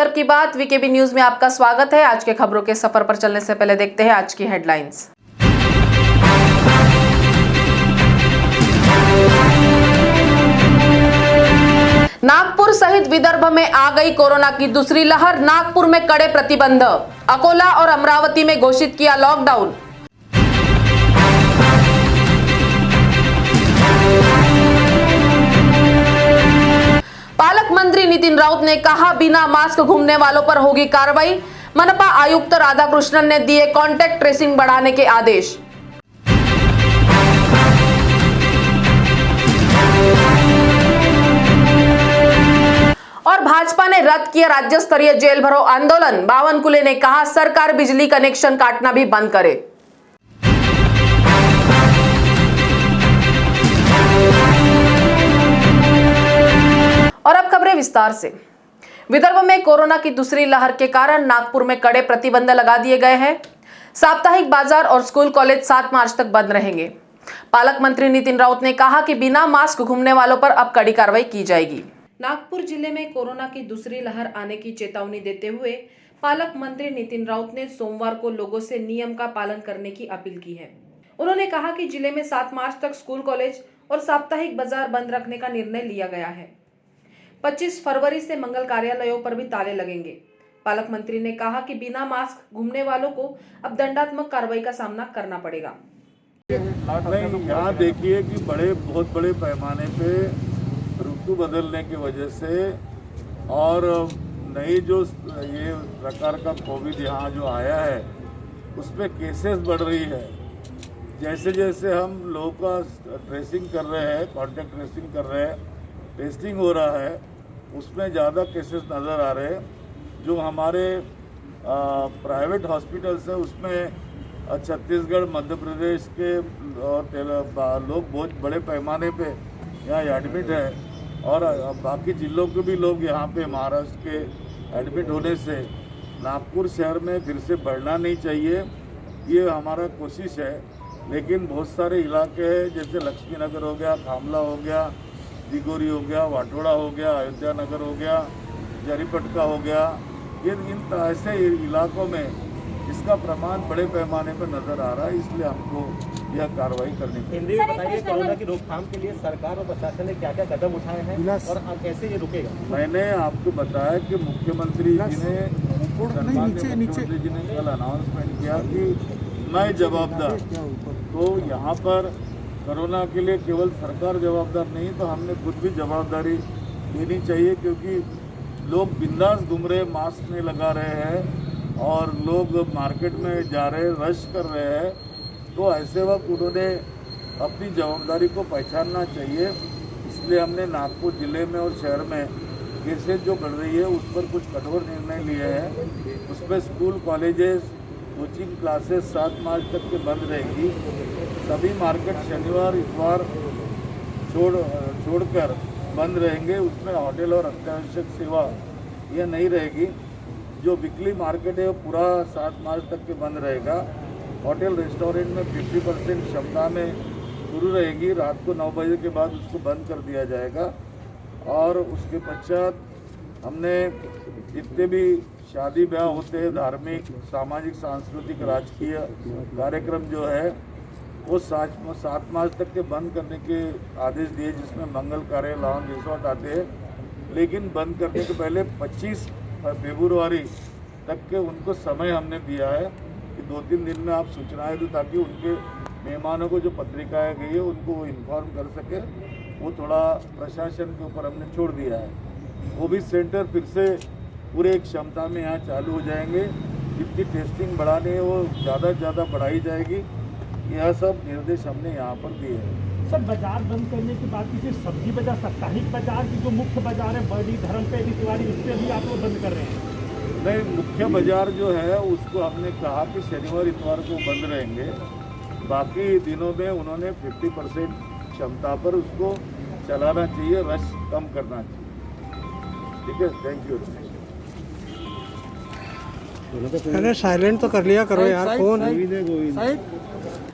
नवंबर की बात VKB news में आपका स्वागत है। आज के खबरों के सफर पर चलने से पहले देखते हैं आज की हेडलाइंस। नागपुर सहित विदर्भ में आ गई कोरोना की दूसरी लहर। नागपुर में कड़े प्रतिबंध। अकोला और अमरावती में घोषित किया लॉकडाउन। पालक मंत्री नितिन राउत ने कहा, बिना मास्क घूमने वालों पर होगी कार्रवाई। मनपा आयुक्त राधाकृष्णन ने दिए कांटेक्ट ट्रेसिंग बढ़ाने के आदेश। और भाजपा ने रद्द किया राज्य स्तरीय जेल भरो आंदोलन। बावनकुले ने कहा, सरकार बिजली कनेक्शन काटना भी बंद करे। और अब खबरें विस्तार से। विदर्भ में कोरोना की दूसरी लहर के कारण नागपुर में कड़े प्रतिबंध लगा दिए गए हैं। साप्ताहिक बाजार और स्कूल कॉलेज 7 मार्च तक बंद रहेंगे। पालक मंत्री नितिन राउत ने कहा कि बिना मास्क घूमने वालों पर अब कड़ी कार्रवाई की जाएगी। नागपुर जिले में कोरोना की दूसरी लहर आने की चेतावनी देते हुए पालक मंत्री नितिन राउत ने सोमवार को लोगों से नियम का पालन करने की अपील की है। उन्होंने कहा कि जिले में 7 मार्च तक स्कूल कॉलेज और साप्ताहिक बाजार बंद रखने का निर्णय लिया गया है। 25 फरवरी से मंगल कार्यालयों पर भी ताले लगेंगे। पालक मंत्री ने कहा कि बिना मास्क घूमने वालों को अब दंडात्मक कार्रवाई का सामना करना पड़ेगा। नहीं, यहाँ देखिए कि बहुत बड़े पैमाने पे ऋतु बदलने की वजह से और नई जो ये प्रकार का कोविड यहाँ जो आया है उसमें केसेस बढ़ रही है। जैसे जैसे हम लोगों का ट्रेसिंग कर रहे हैं, कॉन्टैक्ट ट्रेसिंग कर रहे हैं, टेस्टिंग हो रहा है, उसमें ज़्यादा केसेस नज़र आ रहे हैं। जो हमारे प्राइवेट हॉस्पिटल्स हैं उसमें छत्तीसगढ़, मध्य प्रदेश के और लोग बहुत बड़े पैमाने पे यहाँ एडमिट है और बाकी जिलों के भी लोग यहाँ पे महाराष्ट्र के एडमिट होने से नागपुर शहर में फिर से बढ़ना नहीं चाहिए, ये हमारा कोशिश है। लेकिन बहुत सारे इलाके हैं जैसे लक्ष्मी नगर हो गया, खामला हो गया, दिगोरी हो गया, वाटोड़ा हो गया, अयोध्या नगर हो गया, जरीपटका हो गया, ये इन ऐसे इलाकों में इसका प्रमाण बड़े पैमाने पर नजर आ रहा है, इसलिए हमको यह कार्रवाई करनी चाहिए। बताइए, कोरोना की रोकथाम के लिए सरकार और प्रशासन ने क्या क्या कदम उठाए हैं और अब कैसे ये रुकेगा? मैंने आपको बताया कि मुख्यमंत्री जी ने कल अनाउंसमेंट किया कि मैं जवाबदार, तो यहाँ पर कोरोना के लिए केवल सरकार जवाबदार नहीं, तो हमने खुद भी जवाबदारी लेनी चाहिए, क्योंकि लोग बिंदास घूम रहे, मास्क नहीं लगा रहे हैं और लोग मार्केट में जा रहे, रश कर रहे हैं, तो ऐसे वक्त उन्होंने अपनी जवाबदारी को पहचानना चाहिए। इसलिए हमने नागपुर ज़िले में और शहर में केसेज जो बढ़ रही है उस पर कुछ कठोर निर्णय लिए हैं। उसमें स्कूल, कॉलेजेस, कोचिंग क्लासेस 7 मार्च तक के बंद रहेगी। सभी मार्केट शनिवार, इतवार छोड़कर बंद रहेंगे। उसमें होटल और अत्यावश्यक सेवा यह नहीं रहेगी। जो वीकली मार्केट है वो पूरा 7 मार्च तक के बंद रहेगा। होटल, रेस्टोरेंट में 50% क्षमता में शुरू रहेगी। रात को 9 बजे के बाद उसको बंद कर दिया जाएगा। और उसके पश्चात हमने जितने भी शादी ब्याह होते हैं, धार्मिक, सामाजिक, सांस्कृतिक, राजकीय कार्यक्रम जो है वो 7 मार्च तक के बंद करने के आदेश दिए, जिसमें मंगल कार्य, लॉन, रिसोर्ट आते हैं। लेकिन बंद करने के पहले 25 फरवरी तक के उनको समय हमने दिया है कि 2-3 दिन में आप सूचनाएं दो, ताकि उनके मेहमानों को जो पत्रिकाएं गई है उनको वो इन्फॉर्म कर सके। वो थोड़ा प्रशासन के ऊपर हमने छोड़ दिया है। कोविड सेंटर फिर से पूरे क्षमता में यहाँ चालू हो जाएंगे। जितनी टेस्टिंग बढ़ानी है वो ज़्यादा से ज़्यादा बढ़ाई जाएगी। यह सब निर्देश हमने यहाँ पर दिए हैं। सर, बाजार बंद करने के बाद की सिर्फ सब्जी बाजार, साप्ताहिक बाजार की जो मुख्य बाजार है बड़ी धर्मपेट तिवारी, उस पर भी आप लोग बंद कर रहे हैं? नहीं, मुख्य बाजार जो है उसको हमने कहा कि शनिवार, इतवार को बंद रहेंगे। बाकी दिनों में उन्होंने 50% क्षमता पर उसको चलाना चाहिए, रश कम करना चाहिए। ठीक है, थैंक यू। अरे साइलेंट तो कर लिया करो यार, कौन है?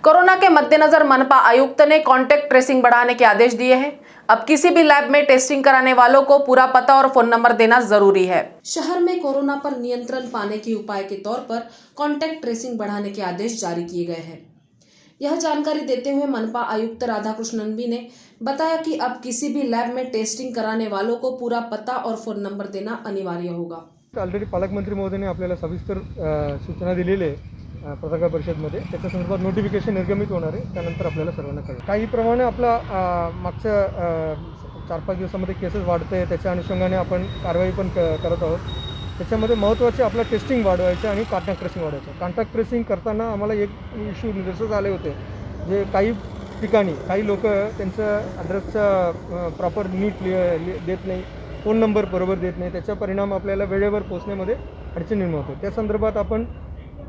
कोरोना के मद्देनजर मनपा आयुक्त ने कांटेक्ट ट्रेसिंग बढ़ाने के आदेश दिए हैं। अब किसी भी लैब में टेस्टिंग कराने वालों को पूरा पता और फोन नंबर देना जरूरी है। शहर में कोरोना पर नियंत्रण पाने के उपाय के तौर पर कॉन्टैक्ट ट्रेसिंग बढ़ाने के आदेश जारी किए गए हैं। यह जानकारी देते हुए मनपा आयुक्त राधाकृष्णन बी ने बताया कि अब किसी भी लैब में टेस्टिंग कराने वालों को पूरा पता और फोन नंबर देना अनिवार्य होगा। ऑलरेडी पालकमंत्री महोदयांनी आपल्याला सविस्तर सूचना दिलेली आहे पत्रकार परिषदेमध्ये। त्याच्या संदर्भात नोटिफिकेशन निर्गमित होणार आहे, त्यानंतर आपल्याला सर्वांना कळेल। काही प्रमाणे आपला मागच्या 4-5 दिवसामध्ये केसेस वाढते आहे, त्याच्या अनुषंगाने आपण कारवाई पण करत आहोत। त्याच्यामध्ये महत्त्वाचे आपला टेस्टिंग वाढवायचं आणि कॉन्टॅक्ट ट्रेसिंग वाढवायचं। कॉन्टॅक्ट ट्रेसिंग करताना आम्हाला एक इश्यू निदर्शनास आले होते, जे काही ठिकाणी काही लोक त्यांचं ॲड्रेसचा प्रॉपर नीट देत नाही, फोन नंबर बरोबर देत नाही, त्याचा परिणाम आपल्याला वेळेवर पोहोचण्यामध्ये अडचण निर्माण होते। त्या संदर्भात आपण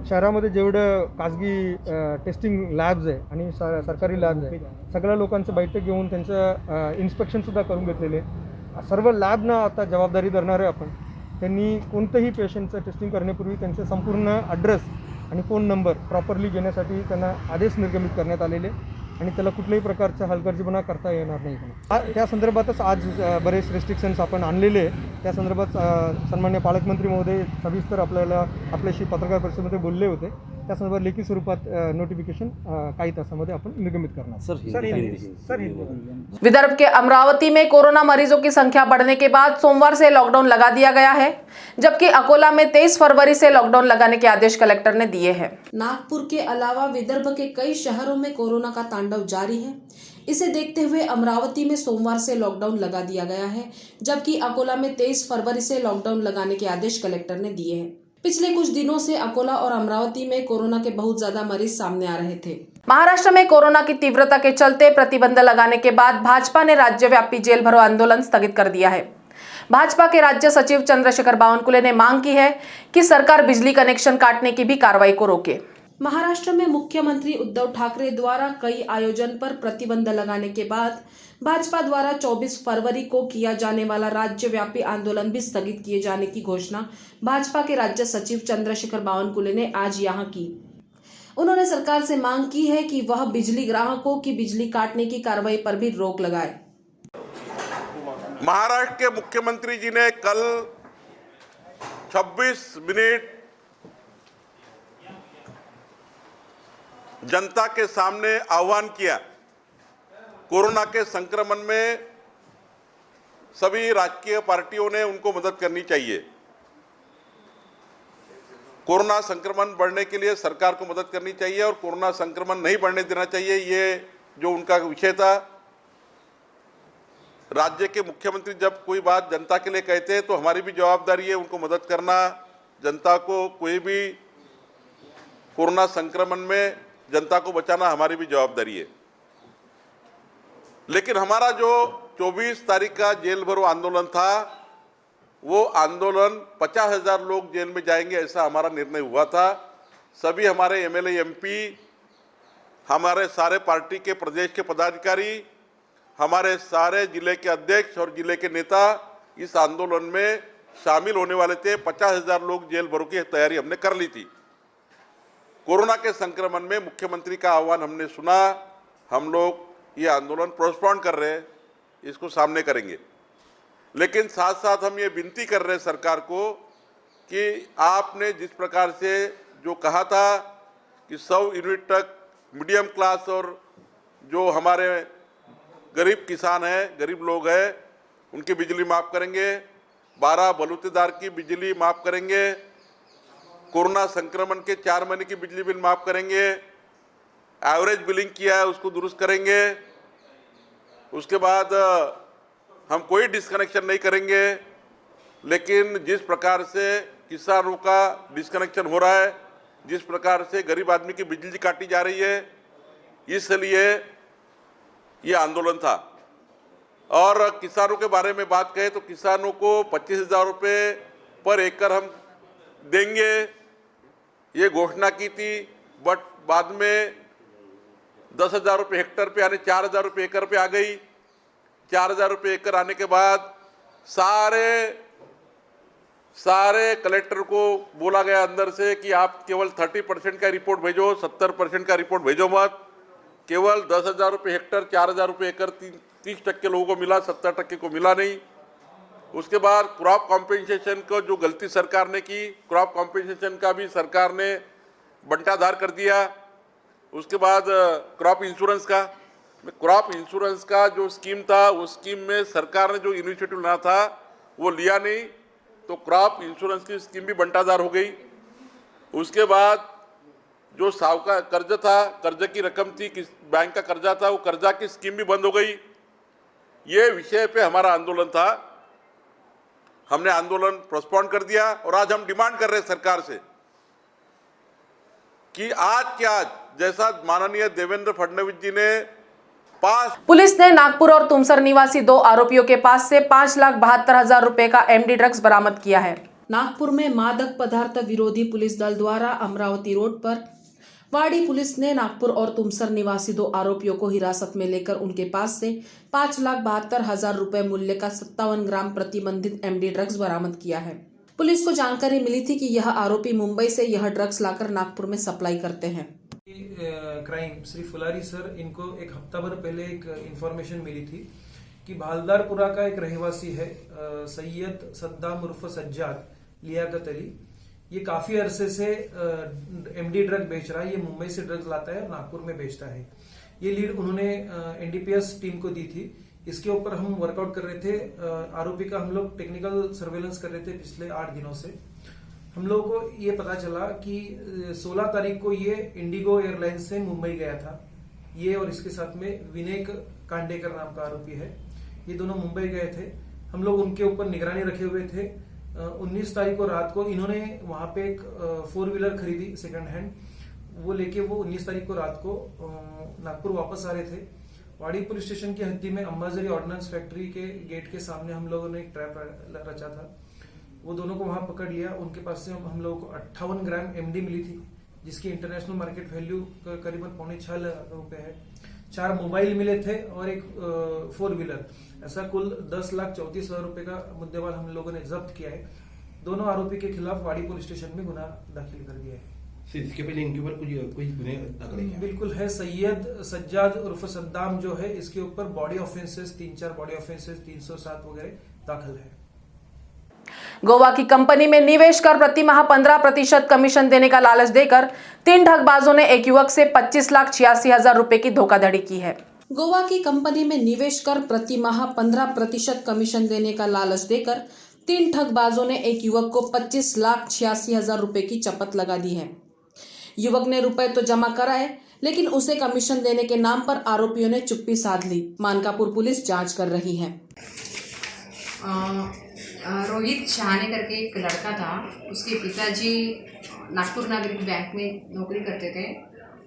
शहरामध्ये जेवढं खाजगी टेस्टिंग लॅब्स आहे आणि सरकारी लॅब्स आहे, सगळ्या लोकांचं बैठक घेऊन त्यांचं इन्स्पेक्शनसुद्धा करून घेतलेले। सर्व लॅबना आता जबाबदारी धरणार आहे आपण। त्यांनी कोणतंही पेशंटचं टेस्टिंग करण्यापूर्वी त्यांचे संपूर्ण ॲड्रेस आणि फोन नंबर प्रॉपरली घेण्यासाठी त्यांना आदेश निर्गमित करण्यात आलेले आणि त्याला कुठल्याही प्रकारचा हलगर्जीपणा करता येणार नाही। त्या संदर्भातच आज बरेच रेस्ट्रिक्शन्स आपण आणलेले। त्या संदर्भात सन्माननीय पालकमंत्री महोदय सविस्तर आपल्याशी पत्रकार परिषदेमध्ये बोलले होते। त्या संदर्भात लेखी स्वरूपात नोटिफिकेशन काही तासामध्ये आपण निर्गमित करणार। सर विदर्भ के अमरावती में कोरोना मरीजों की संख्या बढ़ने के बाद सोमवार से लॉकडाउन लगा दिया गया है, जबकि अकोला में 23 फरवरी से लॉकडाउन लगाने के आदेश कलेक्टर ने दिए हैं। नागपुर के अलावा विदर्भ के कई शहरों में कोरोना का तांडव जारी है। इसे देखते हुए अमरावती में सोमवार से लॉकडाउन लगा दिया गया है, जबकि अकोला में 23 फरवरी से लॉकडाउन लगाने के आदेश कलेक्टर ने दिए हैं। पिछले कुछ दिनों से अकोला और अमरावती में कोरोना के बहुत ज्यादा मरीज सामने आ रहे थे। महाराष्ट्र में कोरोना की तीव्रता के चलते प्रतिबंध लगाने के बाद भाजपा ने राज्यव्यापी जेल भरो आंदोलन स्थगित कर दिया है। भाजपा के राज्य सचिव चंद्रशेखर बावनकुले ने मांग की है कि सरकार बिजली कनेक्शन काटने की भी कार्रवाई को रोके। महाराष्ट्र में मुख्यमंत्री उद्धव ठाकरे द्वारा कई आयोजन पर प्रतिबंध लगाने के बाद भाजपा द्वारा 24 फरवरी को किया जाने वाला राज्यव्यापी आंदोलन भी स्थगित किए जाने की घोषणा भाजपा के राज्य सचिव चंद्रशेखर बावनकुले ने आज यहां की। उन्होंने सरकार से मांग की है कि वह बिजली ग्राहकों की बिजली काटने की कार्रवाई पर भी रोक लगाए। महाराष्ट्र के मुख्यमंत्री जी ने कल 26 मिनट जनता के सामने आह्वान किया। कोरोना के संक्रमण में सभी राजकीय पार्टियों ने उनको मदद करनी चाहिए। कोरोना संक्रमण बढ़ने के लिए सरकार को मदद करनी चाहिए और कोरोना संक्रमण नहीं बढ़ने देना चाहिए, ये जो उनका विषय था। राज्य के मुख्यमंत्री जब कोई बात जनता के लिए कहते हैं तो हमारी भी जवाबदारी है उनको मदद करना। जनता को कोई भी कोरोना संक्रमण में जनता को बचाना हमारी भी जवाबदारी है। लेकिन हमारा जो 24 तारीख का जेल भरो आंदोलन था, वो आंदोलन 50,000 लोग जेल में जाएंगे ऐसा हमारा निर्णय हुआ था। सभी हमारे एमएलए एमपी, हमारे सारे पार्टी के प्रदेश के पदाधिकारी, हमारे सारे जिले के अध्यक्ष और जिले के नेता इस आंदोलन में शामिल होने वाले थे। 50,000 लोग जेल भरो की तैयारी हमने कर ली थी। कोरोना के संक्रमण में मुख्यमंत्री का आह्वान हमने सुना। हम लोग ये आंदोलन पोस्टपोन कर रहे हैं, इसको सामने करेंगे। लेकिन साथ साथ हम ये विनती कर रहे हैं सरकार को कि आपने जिस प्रकार से जो कहा था कि 100 यूनिट तक मीडियम क्लास और जो हमारे गरीब किसान हैं, गरीब लोग हैं, उनकी बिजली माफ़ करेंगे। 12 बलूतेदार की बिजली माफ़ करेंगे। कोरोना संक्रमण के 4 महीने की बिजली बिल माफ़ करेंगे। एवरेज बिलिंग किया है उसको दुरुस्त करेंगे। उसके बाद हम कोई डिस्कनेक्शन नहीं करेंगे। लेकिन जिस प्रकार से किसानों का डिस्कनेक्शन हो रहा है, जिस प्रकार से गरीब आदमी की बिजली काटी जा रही है, इसलिए ये आंदोलन था। और किसानों के बारे में बात करें तो किसानों को 25,000 रुपये पर एकड़ हम देंगे, ये घोषणा की थी। बट बाद में 10,000 रुपये हेक्टर पे यानी 4,000 रुपये एकड़ पे आ गई। 4,000 रुपये एकड़ आने के बाद सारे कलेक्टर को बोला गया अंदर से कि आप केवल 30% का रिपोर्ट भेजो, 70% का रिपोर्ट भेजो मत। केवल 10,000 रुपये हेक्टर, 4,000 रुपये एकड़ 30% लोगों को मिला, 70% को मिला नहीं। उसके बाद क्रॉप कॉम्पेंसेशन को जो गलती सरकार ने की, क्रॉप कॉम्पेंसेशन का भी सरकार ने बंटाधार कर दिया। उसके बाद क्रॉप इंश्योरेंस का जो स्कीम था, उस स्कीम में सरकार ने जो इनिशिएटिव लिया था वो लिया नहीं, तो क्रॉप इंश्योरेंस की स्कीम भी बंटाधार हो गई। उसके बाद जो सावकार कर्ज था, कर्ज की रकम थी, किस बैंक का कर्जा था, वो कर्जा की स्कीम भी बंद हो गई। ये विषय पे हमारा आंदोलन था। हमने आंदोलन पोस्टपोन कर दिया और आज हम डिमांड कर रहे हैं सरकार से कि आज के आज जैसा माननीय देवेंद्र फडणवीस जी ने पुलिस ने नागपुर और तुमसर निवासी 2 आरोपियों के पास से 5,72,000 रुपए का एमडी ड्रग्स बरामद किया है। नागपुर में मादक पदार्थ विरोधी पुलिस दल द्वारा अमरावती रोड पर वाड़ी पुलिस ने नागपुर और तुमसर निवासी 2 आरोपियों को हिरासत में लेकर उनके पास से 5,72,000 रुपए मूल्य का 57 ग्राम प्रतिबंधित एमडी ड्रग्स बरामद किया है। पुलिस को जानकारी मिली थी कि यह आरोपी मुंबई से यह ड्रग्स लाकर नागपुर में सप्लाई करते हैं। क्राइम श्री फुलारी सर, इनको एक हफ्ता भर पहले एक इंफॉर्मेशन मिली थी कि भालदारपुरा का एक रहवासी है सैयद सद्दाम उर्फ सज्जाद लियाकत अली, ये काफी अरसे से एमडी ड्रग बेच रहा है। ये मुंबई से ड्रग्स लाता है और नागपुर में बेचता है। ये लीड उन्होंने एनडीपीएस टीम को दी थी। इसके ऊपर हम वर्कआउट कर रहे थे। आरोपी का हम लोग टेक्निकल सर्वेलेंस कर रहे थे पिछले 8 दिनों से। हम लोगों को ये पता चला कि 16 तारीख को ये इंडिगो एयरलाइंस से मुंबई गया था। ये और इसके साथ में विनेक कांडेकर नाम का आरोपी है। ये दोनों मुंबई गए थे। हम लोग उनके ऊपर निगरानी रखे हुए थे। 19 तारीख को रात को इन्होंने वहां पे एक 4 व्हीलर खरीदी सेकंड हैंड। वो लेके वो 19 तारीख को रात को नागपुर वापस आ रहे थे। वाड़ी पुलिस स्टेशन की हद्दी में अंबाजरी ऑर्डिनेंस फैक्ट्री के गेट के सामने हम लोगों ने एक ट्रैप रचा था। वो दोनों को वहां पकड़ लिया। उनके पास से हम लोगों को 58 ग्राम एमडी मिली थी, जिसकी इंटरनेशनल मार्केट वैल्यू करीबन 6.25 लाख रुपए है। 4 मोबाइल मिले थे और एक 4 व्हीलर। ऐसा कुल 10,34,000 रुपए का मुद्देमाल हम लोगों ने जब्त किया है। दोनों आरोपी के खिलाफ वाड़ी पुलिस स्टेशन में गुना दाखिल कर दिया है। इसके पहले इनके ऊपर कुछ गुने दाखिल किया? बिल्कुल है। सैयद सज्जाद उर्फ सद्दाम जो है, इसके ऊपर बॉडी ऑफेंसेस 3-4 बॉडी ऑफेंसेस 307 वगैरह दाखिल है। गोवा की कंपनी में निवेश कर प्रति माह 15% कमीशन देने का लालच देकर 3 ठगबाजों ने एक युवक से 25,86,000 रुपए की धोखाधड़ी की है। गोवा की कंपनी में निवेश कर प्रति माह 15% कमीशन देने का लालच देकर 3 ठगबाजों ने एक युवक को 25,86,000 रुपए की चपत लगा दी है। युवक ने रुपए तो जमा कराए, लेकिन उसे कमीशन देने के नाम पर आरोपियों ने चुप्पी साध ली। मानकापुर पुलिस जांच कर रही है। रोहित शाहने करके एक लड़का था। उसके पिताजी नागपुर नागरिक बैंक में नौकरी करते थे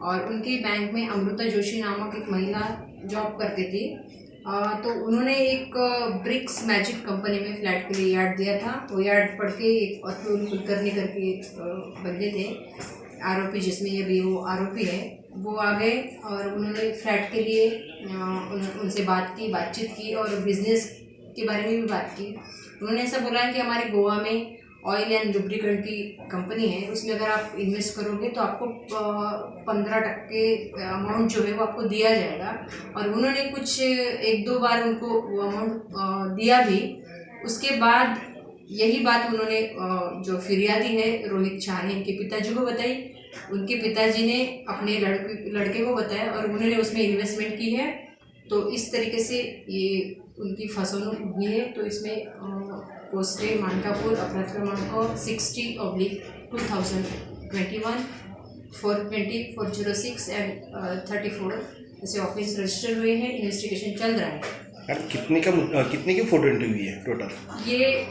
और उनके बैंक में अमृता जोशी नामक एक महिला जॉब करती थी। तो उन्होंने एक ब्रिक्स मैजिक कंपनी में फ्लैट के लिए यार्ड दिया था। वो यार्ड पढ़ के एक अतुल कुलकर्णी करके बंदे थे आरोपी, जिसमें ये भी वो आरोपी है। वो आ गए और उन्होंने फ्लैट के लिए उनसे बातचीत की और बिजनेस के बारे में भी बात की। उन्होंने ऐसा बोला कि हमारे गोवा में ऑयल एंड लुब्रिकेंट की कंपनी है, उसमें अगर आप इन्वेस्ट करोगे तो आपको 15% अमाउंट जो है वो आपको दिया जाएगा। और उन्होंने कुछ 1-2 बार उनको वो अमाउंट दिया भी। उसके बाद यही बात उन्होंने जो फिरियादी है रोहित शाह ने इनके पिताजी को बताई। उनके पिताजी ने अपने लड़के को बताया और उन्होंने उसमें इन्वेस्टमेंट की है। तो इस तरीके से ये उनकी फसौनक हुई है। तो इसमें पोस्ट है मानकापुर, अपराध क्रमांक 60/2021 420 406 एंड 34 ऐसे ऑफिस रजिस्टर हुए हैं। इन्वेस्टिगेशन चल रहा है। कितने की फोटो एंट्री हुई है टोटल? ये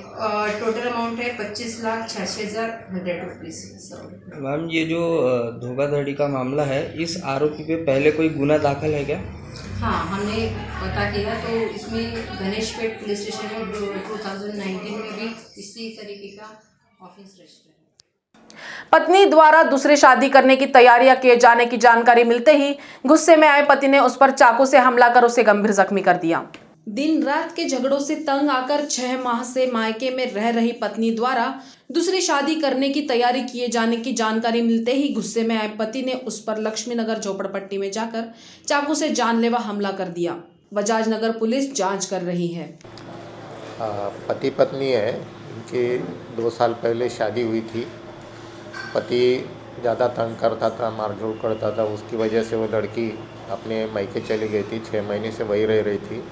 टोटल अमाउंट है 25,86,100 रुपीज़। मैम, ये जो धोखाधड़ी का मामला है, इस आरोपी पे पहले कोई गुना दाखिल है क्या? हाँ, हमने पता किया तो इसमें गणेशपेट पुलिस स्टेशन में 2019 में भी इसी तरीके का ऑफिस रजिस्टर है। पत्नी द्वारा दूसरी शादी करने की तैयारियां किए जाने की जानकारी मिलते ही गुस्से में आए पति ने उस पर चाकू से हमला कर उसे गंभीर जख्मी कर दिया। दिन रात के झगड़ों से तंग आकर 6 माह से मायके में रह रही पत्नी द्वारा दूसरी शादी करने की तैयारी किए जाने की जानकारी मिलते ही गुस्से में आए पति ने उस पर लक्ष्मी नगर झोपड़पट्टी में जाकर चाकू से जानलेवा हमला कर दिया। बजाज नगर पुलिस जांच कर रही है। पति पत्नी है, इनकी 2 साल पहले शादी हुई थी। पति ज़्यादा तंग करता था, मारझोड़ करता था, उसकी वजह से वो लड़की अपने मायके चली गई थी। 6 महीने से वहीं रह रही थी।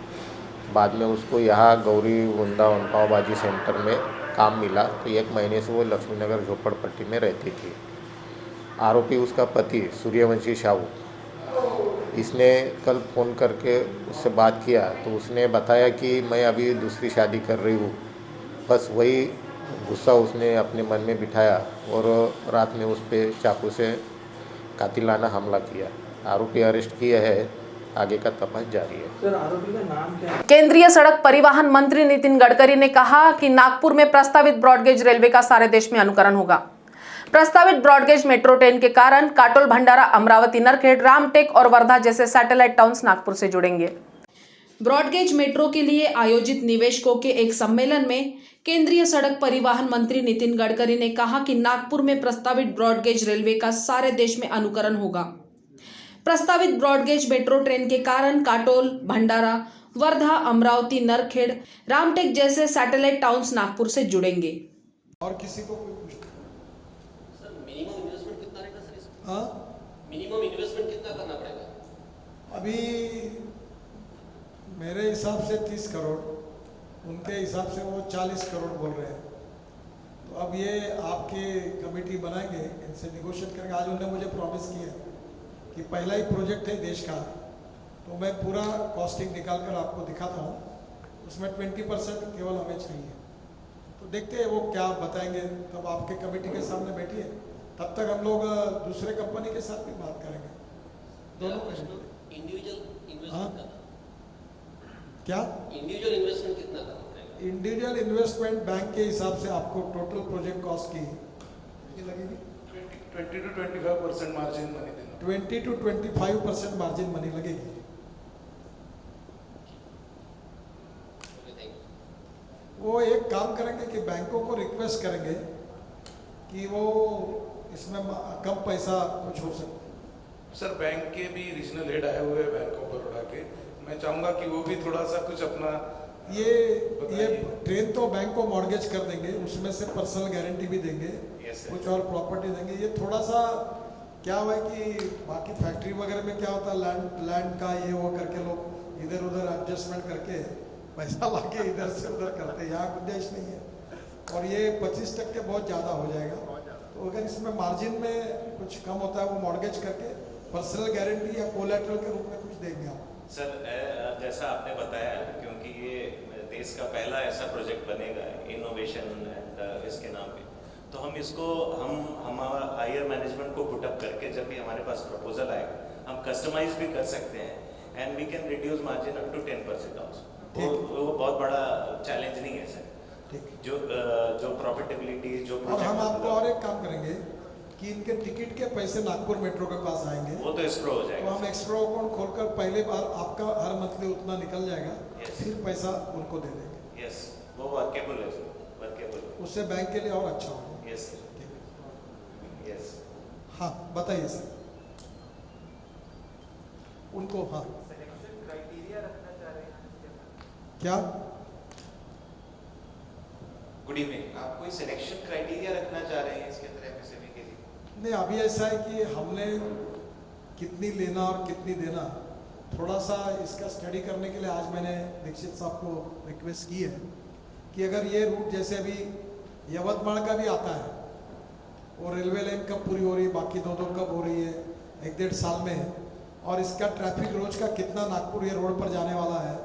बाद में उसको यहाँ गौरी वृंदावन पाव भाजी सेंटर में काम मिला, तो 1 महीने से वो लक्ष्मीनगर झोपड़पट्टी में रहती थी। आरोपी उसका पति सूर्यवंशी साहू, इसने कल फ़ोन करके उससे बात किया तो उसने बताया कि मैं अभी दूसरी शादी कर रही हूँ। बस वही गुस्सा उसने अपने मन में बिठाया और रात में उस पर चाकू से कातिलाना हमला किया। आरोपी अरेस्ट किया है, आगे का तपास जारी है। सर, आरोपी का नाम क्या है? केंद्रीय सड़क परिवहन मंत्री नितिन गडकरी ने कहा कि नागपुर में प्रस्तावित ब्रॉडगेज रेलवे का सारे देश में अनुकरण होगा। प्रस्तावित ब्रॉडगेज मेट्रो ट्रेन के कारण काटोल, भंडारा, अमरावती, नरखेड़, रामटेक और वर्धा जैसे सैटेलाइट टाउन्स नागपुर से जुड़ेंगे। ब्रॉडगेज मेट्रो के लिए आयोजित निवेशकों के एक सम्मेलन में केंद्रीय सड़क परिवहन मंत्री नितिन गडकरी ने कहा कि नागपुर में प्रस्तावित ब्रॉडगेज रेलवे का सारे देश में अनुकरण होगा। प्रस्तावित ब्रॉडगेज मेट्रो ट्रेन के कारण काटोल, भंडारा, वर्धा, अमरावती, नरखेड़, रामटेक जैसे सैटेलाइट टाउन्स नागपुर से जुड़ेंगे। और किसी को कोई पूछता सर, मिनिमम इन्वेस्टमेंट कितना रहेगा सर इसमें? हाँ, मिनिमम इन्वेस्टमेंट कितना करना पड़ेगा? अभी मेरे हिसाब से 30 करोड़, उनके हिसाब से वो 40 करोड़ बोल रहे हैं। तो अब ये आपकी कमेटी बनाएंगे, इनसे निगोशिएट करेंगे। आज उन्होंने मुझे प्रॉमिस किया कि पहला ही प्रोजेक्ट है देश का, तो मैं पूरा कॉस्टिंग निकाल कर आपको दिखाता हूँ। उसमें 20% केवल हमें चाहिए। तो देखते हैं वो क्या बताएंगे, तब आपके कमेटी के सामने बैठिए। तब तक हम लोग दूसरे कंपनी के साथ भी बात करेंगे, दोनों का। इंडिविजुअल इन्वेस्टमेंट क्या इंडिविजुअल इन्वेस्टमेंट कितना करना पड़ेगा? इंडिविजुअल इन्वेस्टमेंट बैंक के हिसाब से आपको टोटल प्रोजेक्ट कॉस्ट की लगेगी 20 to 25% मार्जिन मनी देना। 20 to 25% मार्जिन मनी लगेगी। वो एक काम करेंगे कि बैंकों को रिक्वेस्ट करेंगे कि वो इसमें कम पैसा कुछ हो सकता। सर, बैंक के भी रीजनल हेड आए हुए हैं बैंक ऑफ बड़ौदा के, मैं चाहूँगा कि वो भी थोड़ा सा कुछ अपना ये ट्रेन तो बैंक को मॉर्गेज कर देंगे, उसमें से पर्सनल गारंटी भी देंगे, कुछ और प्रॉपर्टी देंगे। ये थोड़ा सा क्या हुआ है कि बाकी फैक्ट्री वगैरह में क्या होता है, लैंड का ये वो करके लोग इधर उधर एडजस्टमेंट करके पैसा लाके इधर से उधर करते हैं। यहाँ गुंजाइश नहीं है और ये 25% बहुत ज़्यादा हो जाएगा। तो अगर इसमें मार्जिन में कुछ कम होता है, वो मॉर्गेज करके पर्सनल गारंटी या कोलैटरल के रूप में कुछ देंगे आप। सर, जैसा आपने बताया, क्योंकि ये देश का पहला ऐसा प्रोजेक्ट बनेगा इनोवेशन एंड इसके नाम पे, तो हम इसको हमारा हायर मैनेजमेंट को पुटअप करके जब भी हमारे पास प्रपोजल आएगा, हम कस्टमाइज भी कर सकते हैं and we can reduce margin up to 10% also. वो बहुत बड़ा चैलेंज नहीं है सर। जो प्रॉफिटेबिलिटी जो और हम आपको और एक काम करेंगे कि इनके टिकट के पैसे नागपुर मेट्रो के पास आएंगे, वो तो एस्क्रो हो जाएगा। तो हम एक्स्ट्रा अकाउंट खोलकर पहले बार आपका हर मंथली उतना निकल जाएगा, फिर पैसा उनको दे देंगे। यस, वो वर्केबल है सर, वर्केबल। उससे बैंक के लिए और अच्छा होगा। Yes sir, yes. हाँ, बताइए सर उनको। हाँ, क्या? Good evening. आप कोई सिलेक्शन क्राइटेरिया रखना चाह रहे हैं इसके अंदर एमएसएमई के लिए? नहीं, अभी ऐसा है कि हमने कितनी लेना और कितनी देना, थोड़ा सा इसका स्टडी करने के लिए आज मैंने दीक्षित साहब को रिक्वेस्ट की है कि अगर ये रूट जैसे अभी यवतमाल का भी आता है, वो रेलवे लाइन कब पूरी हो रही है, बाकी दो कब हो रही है, 1-1.5 साल में, और इसका ट्रैफिक रोज का कितना नागपुर ये रोड पर जाने वाला है,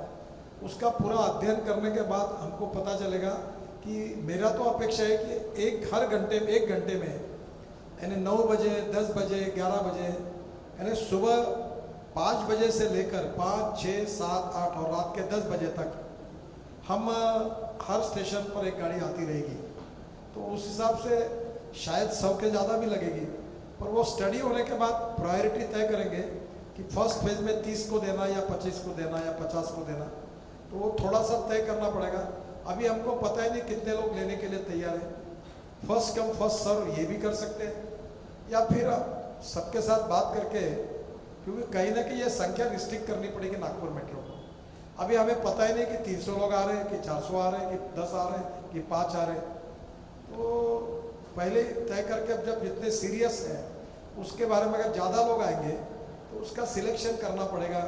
उसका पूरा अध्ययन करने के बाद हमको पता चलेगा कि मेरा तो अपेक्षा है कि एक घंटे में यानी 9 बजे, 10 बजे, 11 बजे, यानी सुबह 5 बजे से लेकर 5, 6, 7, 8 और रात के 10 बजे तक हम हर स्टेशन पर एक गाड़ी आती रहेगी। तो उस हिसाब से शायद 100 के ज़्यादा भी लगेगी, पर वो स्टडी होने के बाद प्रायोरिटी तय करेंगे कि फर्स्ट फेज में 30 को देना या 25 को देना या 50 को देना। तो वो थोड़ा सा तय करना पड़ेगा। अभी हमको पता ही नहीं कितने लोग लेने के लिए तैयार हैं। फर्स्ट कम फर्स्ट सर्व ये भी कर सकते हैं, या फिर सबके साथ बात करके, क्योंकि कहीं ना कहीं ये संख्या रिस्ट्रिक्ट करनी पड़ेगी नागपुर मेट्रो को। अभी हमें पता ही नहीं कि 300 लोग आ रहे हैं कि 400 आ रहे हैं कि 10 आ रहे हैं कि 5 आ रहे हैं। तो पहले तय करके अब जब जितने सीरियस हैं उसके बारे में अगर ज़्यादा लोग आएंगे तो उसका सिलेक्शन करना पड़ेगा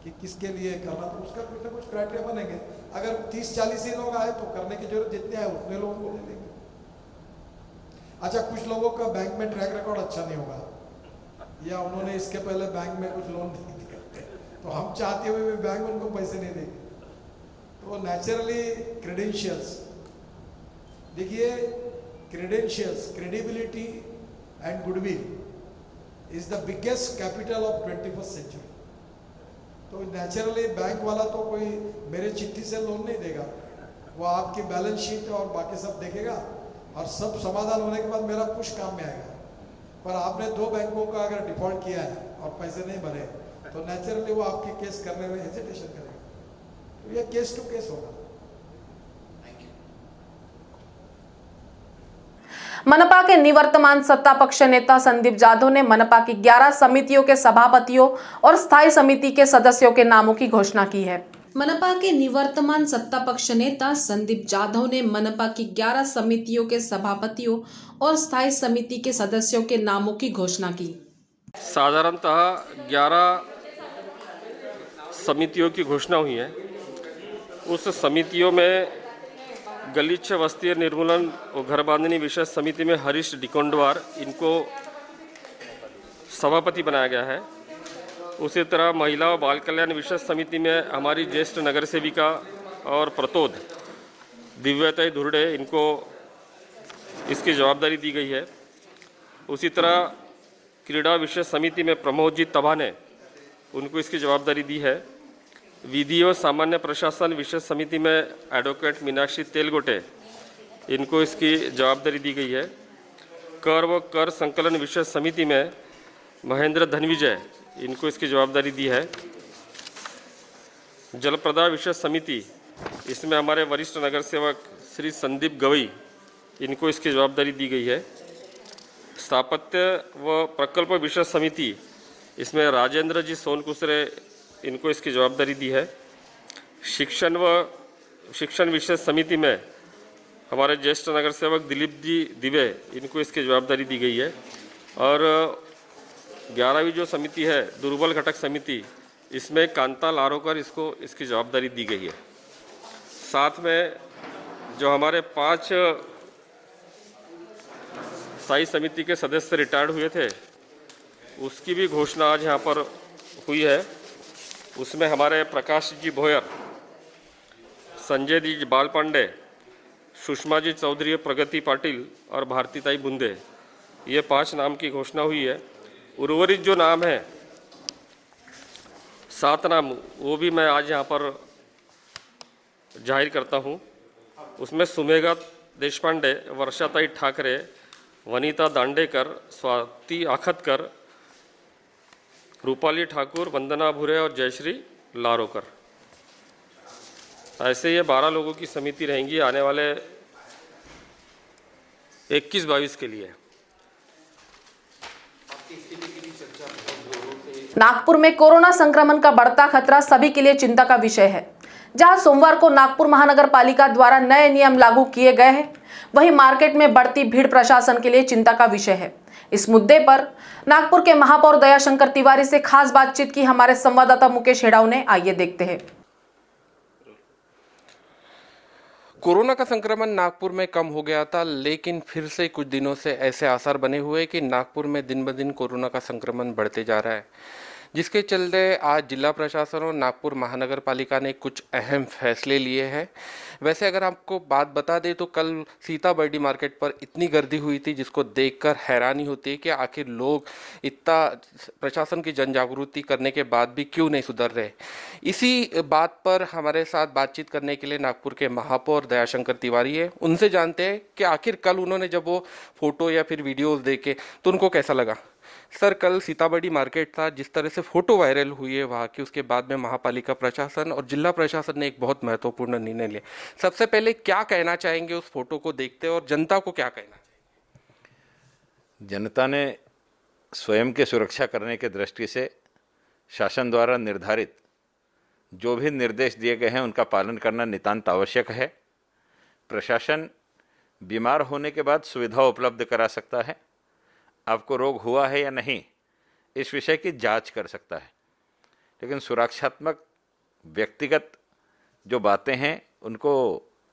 कि किसके लिए करना, तो उसका कुछ ना कुछ क्राइटेरिया बनेंगे। अगर 30-40 ही लोग आए तो करने की जरूरत जितने आए उतने लोगों को ले लेंगे। अच्छा, कुछ लोगों का बैंक में ट्रैक रिकॉर्ड अच्छा नहीं होगा या उन्होंने इसके पहले बैंक में कुछ लोन नहीं दिए, तो हम चाहते हुए भी बैंक उनको पैसे नहीं देंगे। तो नेचुरली क्रेडेंशियल्स, देखिए credentials, credibility and goodwill is the biggest capital of 21st century. तो नेचुरली बैंक वाला तो कोई मेरे चिट्ठी से लोन नहीं देगा, वो आपकी बैलेंस शीट और बाकी सब देखेगा और सब समाधान होने के बाद मेरा कुछ काम में आएगा। पर आपने 2 बैंकों का अगर डिफॉल्ट किया है और पैसे नहीं भरे तो नेचुरली वो आपकी केस करने में हेजिटेशन करेगा। तो ये केस टू केस होगा। मनपा के निवर्तमान सत्ता पक्ष नेता संदीप जाधव ने मनपा की 11 समितियों के सभापतियों और स्थायी समिति के सदस्यों के नामों की घोषणा की है। मनपा के निवर्तमान सत्ता पक्ष नेता संदीप जाधव ने मनपा की 11 समितियों के सभापतियों और स्थायी समिति के सदस्यों के नामों की घोषणा की। साधारणतः 11 समितियों की घोषणा हुई है। उस समितियों में गलीच्छ वस्तीय निर्मूलन और घर बांधनी विशेष समिति में हरीश डिकोंडवार, इनको सभापति बनाया गया है। उसी तरह महिला और बाल कल्याण विशेष समिति में हमारी ज्येष्ठ नगर सेविका और प्रतोद दिव्यताई धुर्डे, इनको इसकी जवाबदारी दी गई है। उसी तरह क्रीड़ा विशेष समिति में प्रमोदजीत तबाने, उनको इसकी जवाबदारी दी है। विधि और सामान्य प्रशासन विशेष समिति में एडवोकेट मीनाक्षी तेलगोटे, इनको इसकी जवाबदारी दी गई है। कर व कर संकलन विशेष समिति में महेंद्र धनविजय, इनको इसकी जवाबदारी दी है। जल प्रदाय विशेष समिति, इसमें हमारे वरिष्ठ नगर सेवक श्री संदीप गवई, इनको इसकी जवाबदारी दी गई है। स्थापत्य व प्रकल्प विशेष समिति, इसमें राजेंद्र जी सोनकुसरे, इनको इसकी जवाबदारी दी है। शिक्षण व शिक्षण विशेष समिति में हमारे ज्येष्ठ नगर सेवक दिलीप जी दिवे, इनको इसकी जवाबदारी दी गई है। और 11वीं जो समिति है दुर्बल घटक समिति, इसमें कांता लारोकर, इसको इसकी जवाबदारी दी गई है। साथ में जो हमारे 5 स्थायी समिति के सदस्य रिटायर्ड हुए थे, उसकी भी घोषणा आज यहाँ पर हुई है। उसमें हमारे प्रकाश जी भोयर, संजय जी बाल पांडे, सुषमा जी चौधरी, प्रगति पाटिल और भारतीताई बुंदे, ये 5 नाम की घोषणा हुई है। उर्वरित जो नाम है 7 नाम, वो भी मैं आज यहाँ पर जाहिर करता हूँ। उसमें सुमेघा देशपांडे, वर्षाताई ठाकरे, वनीता दांडेकर, स्वाति आखतकर, रूपाली ठाकुर, वंदना भुरे और जयश्री लारोकर, ऐसे ये 12 लोगों की समिति रहेंगी आने वाले 21-22 के लिए। नागपुर में कोरोना संक्रमण का बढ़ता खतरा सभी के लिए चिंता का विषय है। जहां सोमवार को नागपुर महानगर पालिका द्वारा नए नियम लागू किए गए हैं, वहीं मार्केट में बढ़ती भीड़ प्रशासन के लिए चिंता का विषय है। इस मुद्दे पर नागपुर के महापौर दयाशंकर तिवारी से खास बातचीत की हमारे संवाददाता मुकेश हेड़ाव ने। आइए देखते हैं। कोरोना का संक्रमण नागपुर में कम हो गया था, लेकिन फिर से कुछ दिनों से ऐसे आसार बने हुए कि नागपुर में दिन ब दिन कोरोना का संक्रमण बढ़ते जा रहा है, जिसके चलते आज जिला प्रशासन और नागपुर महानगर पालिका ने कुछ अहम फैसले लिए हैं। वैसे अगर आपको बात बता दें तो कल सीताबर्डी मार्केट पर इतनी गर्दी हुई थी, जिसको देखकर हैरानी होती है कि आखिर लोग इतना प्रशासन की जन जागृति करने के बाद भी क्यों नहीं सुधर रहे। इसी बात पर हमारे साथ बातचीत करने के लिए नागपुर के महापौर दयाशंकर तिवारी है। उनसे जानते हैं कि आखिर कल उन्होंने जब वो फोटो या फिर वीडियोज देखे तो उनको कैसा लगा। सर, कल सीताबर्डी मार्केट था, जिस तरह से फोटो वायरल हुई है वहाँ की, उसके बाद में महापालिका प्रशासन और जिला प्रशासन ने एक बहुत महत्वपूर्ण निर्णय लिया। सबसे पहले क्या कहना चाहेंगे उस फोटो को देखते और जनता को क्या कहना चाहिए? जनता ने स्वयं के सुरक्षा करने के दृष्टि से शासन द्वारा निर्धारित जो भी निर्देश दिए गए हैं उनका पालन करना नितांत आवश्यक है। प्रशासन बीमार होने के बाद सुविधा उपलब्ध करा सकता है, आपको रोग हुआ है या नहीं इस विषय की जांच कर सकता है, लेकिन सुरक्षात्मक व्यक्तिगत जो बातें हैं उनको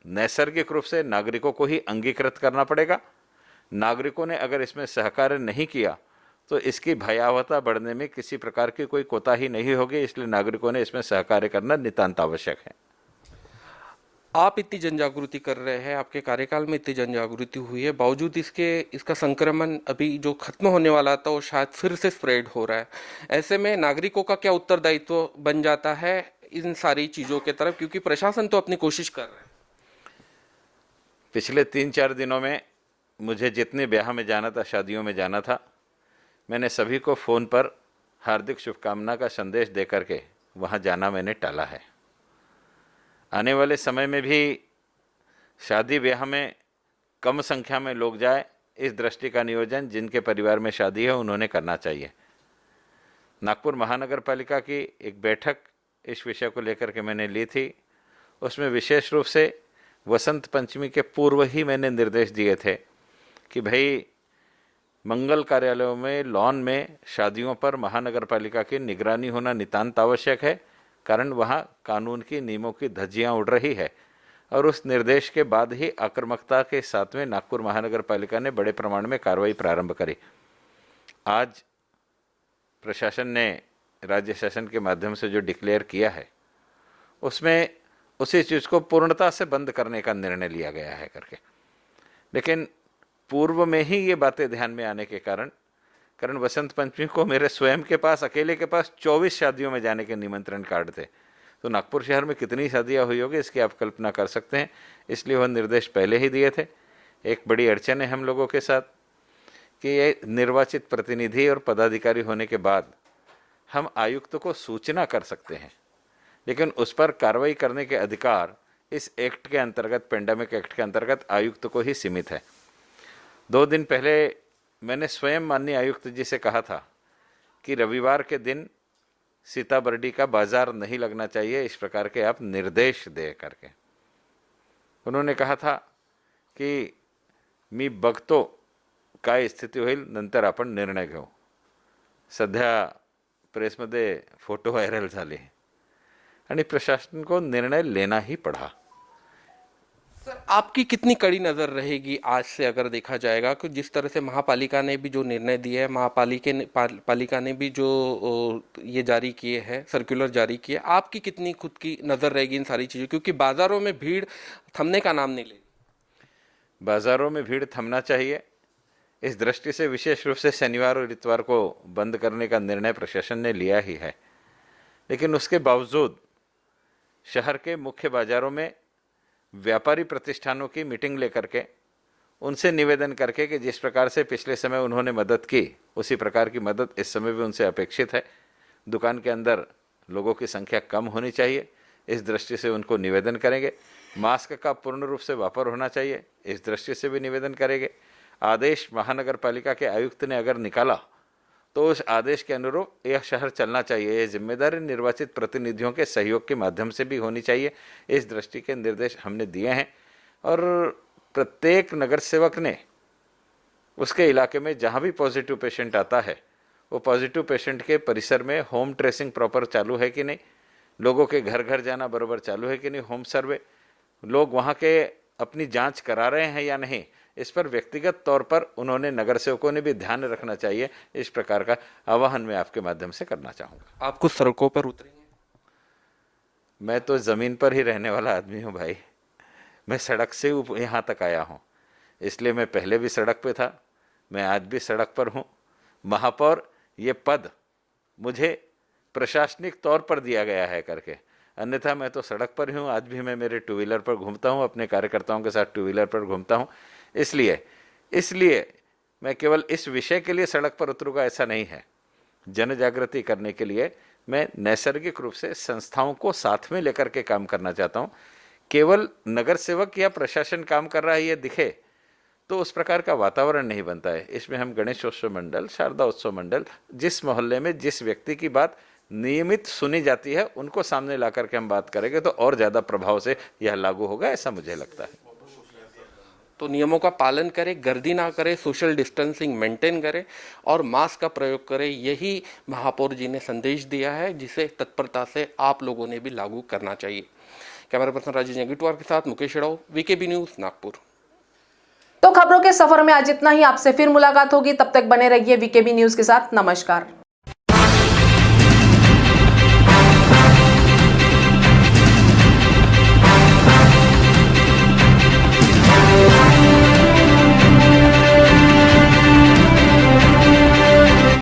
नैसर्गिक रूप से नागरिकों को ही अंगीकृत करना पड़ेगा। नागरिकों ने अगर इसमें सहकार्य नहीं किया तो इसकी भयावहता बढ़ने में किसी प्रकार की कोई कोताही नहीं होगी, इसलिए नागरिकों ने इसमें सहकार्य करना नितांत आवश्यक है। आप इतनी जन जागृति कर रहे हैं, आपके कार्यकाल में इतनी जन जागृति हुई है, बावजूद इसका संक्रमण अभी जो खत्म होने वाला था वो शायद फिर से स्प्रेड हो रहा है। ऐसे में नागरिकों का क्या उत्तरदायित्व बन जाता है इन सारी चीज़ों के तरफ, क्योंकि प्रशासन तो अपनी कोशिश कर रहा है। पिछले 3-4 दिनों में मुझे जितने ब्याह में जाना था, शादियों में जाना था, मैंने सभी को फ़ोन पर हार्दिक शुभकामना का संदेश दे करके वहाँ जाना मैंने टाला है। आने वाले समय में भी शादी ब्याह में कम संख्या में लोग जाए, इस दृष्टि का नियोजन जिनके परिवार में शादी है उन्होंने करना चाहिए। नागपुर महानगर पालिका की एक बैठक इस विषय को लेकर के मैंने ली थी, उसमें विशेष रूप से वसंत पंचमी के पूर्व ही मैंने निर्देश दिए थे कि भाई मंगल कार्यालयों में, लॉन में शादियों पर महानगर पालिका की निगरानी होना नितांत आवश्यक है, कारण वहाँ कानून की नियमों की धज्जियाँ उड़ रही है। और उस निर्देश के बाद ही आक्रामकता के साथ में नागपुर महानगर पालिका ने बड़े प्रमाण में कार्रवाई प्रारंभ करी। आज प्रशासन ने राज्य शासन के माध्यम से जो डिक्लेयर किया है उसमें उसी चीज़ को पूर्णता से बंद करने का निर्णय लिया गया है करके, लेकिन पूर्व में ही ये बातें ध्यान में आने के कारण वसंत पंचमी को मेरे स्वयं के पास, अकेले के पास 24 शादियों में जाने के निमंत्रण कार्ड थे। तो नागपुर शहर में कितनी शादियां हुई होगी इसकी आप कल्पना कर सकते हैं। इसलिए वह निर्देश पहले ही दिए थे। एक बड़ी अड़चन है हम लोगों के साथ कि ये निर्वाचित प्रतिनिधि और पदाधिकारी होने के बाद हम आयुक्त को सूचना कर सकते हैं, लेकिन उस पर कार्रवाई करने के अधिकार इस एक्ट के अंतर्गत, पेंडेमिक एक्ट के अंतर्गत आयुक्त को ही सीमित है। 2 दिन पहले मैंने स्वयं माननीय आयुक्त जी से कहा था कि रविवार के दिन सीताबर्डी का बाजार नहीं लगना चाहिए, इस प्रकार के आप निर्देश दे करके। उन्होंने कहा था की मी बघतो काय स्थिती होईल, नंतर आपण निर्णय घेऊ। सध्या प्रेसमध्ये फोटो व्हायरल झाले आणि प्रशासन को निर्णय लेना ही पड़ा। सर, आपकी कितनी कड़ी नज़र रहेगी आज से अगर देखा जाएगा कि जिस तरह से महापालिका ने भी जो निर्णय दिए है, पालिका ने भी जो ये जारी किए हैं, सर्कुलर जारी किए, आपकी कितनी खुद की नज़र रहेगी इन सारी चीज़ों, क्योंकि बाज़ारों में भीड़ थमने का नाम नहीं ले। बाज़ारों में भीड़ थमना चाहिए, इस दृष्टि से विशेष रूप से शनिवार और इतवार को बंद करने का निर्णय प्रशासन ने लिया ही है। लेकिन उसके बावजूद शहर के मुख्य बाज़ारों में व्यापारी प्रतिष्ठानों की मीटिंग लेकर के उनसे निवेदन करके कि जिस प्रकार से पिछले समय उन्होंने मदद की उसी प्रकार की मदद इस समय भी उनसे अपेक्षित है। दुकान के अंदर लोगों की संख्या कम होनी चाहिए, इस दृष्टि से उनको निवेदन करेंगे। मास्क का पूर्ण रूप से वापर होना चाहिए, इस दृष्टि से भी निवेदन करेंगे। आदेश महानगर पालिका के आयुक्त ने अगर निकाला तो उस आदेश के अनुरूप यह शहर चलना चाहिए। ये जिम्मेदारी निर्वाचित प्रतिनिधियों के सहयोग के माध्यम से भी होनी चाहिए, इस दृष्टि के निर्देश हमने दिए हैं। और प्रत्येक नगर सेवक ने उसके इलाके में जहाँ भी पॉजिटिव पेशेंट आता है वो पॉजिटिव पेशेंट के परिसर में होम ट्रेसिंग प्रॉपर चालू है कि नहीं, लोगों के घर घर जाना बराबर चालू है कि नहीं, होम सर्वे, लोग वहाँ के अपनी जांच करा रहे हैं या नहीं, इस पर व्यक्तिगत तौर पर उन्होंने नगर सेवकों ने भी ध्यान रखना चाहिए। इस प्रकार का आह्वान मैं आपके माध्यम से करना चाहूँगा। आप कुछ सड़कों पर उतरेंगे? मैं तो ज़मीन पर ही रहने वाला आदमी हूँ भाई, मैं सड़क से यहाँ तक आया हूँ, इसलिए मैं पहले भी सड़क पे था, मैं आज भी सड़क पर हूँ। महापौर ये पद मुझे प्रशासनिक तौर पर दिया गया है करके, अन्यथा मैं तो सड़क पर ही हूँ। आज भी मैं मेरे 2 व्हीलर पर घूमता हूँ, अपने कार्यकर्ताओं के साथ 2 व्हीलर पर घूमता हूँ। इसलिए मैं केवल इस विषय के लिए सड़क पर उतरूँगा ऐसा नहीं है। जन जागृति करने के लिए मैं नैसर्गिक रूप से संस्थाओं को साथ में लेकर के काम करना चाहता हूँ। केवल नगर सेवक या प्रशासन काम कर रहा है ये दिखे तो उस प्रकार का वातावरण नहीं बनता है। इसमें हम गणेशोत्सव मंडल, शारदा उत्सव मंडल, जिस मोहल्ले में जिस व्यक्ति की बात नियमित सुनी जाती है, उनको सामने ला करके हम बात करेंगे तो और ज़्यादा प्रभाव से यह लागू होगा, ऐसा मुझे लगता है। तो नियमों का पालन करें, गर्दी ना करें, सोशल डिस्टेंसिंग मेंटेन करें और मास्क का प्रयोग करें, यही महापौर जी ने संदेश दिया है, जिसे तत्परता से आप लोगों ने भी लागू करना चाहिए। कैमरा पर्सन राजेश नेगीटवार के साथ मुकेश राव, वीकेबी न्यूज़, नागपुर। तो खबरों के सफर में आज इतना ही। आपसे फिर मुलाकात होगी, तब तक बने रहिए वीकेबी न्यूज के साथ। नमस्कार।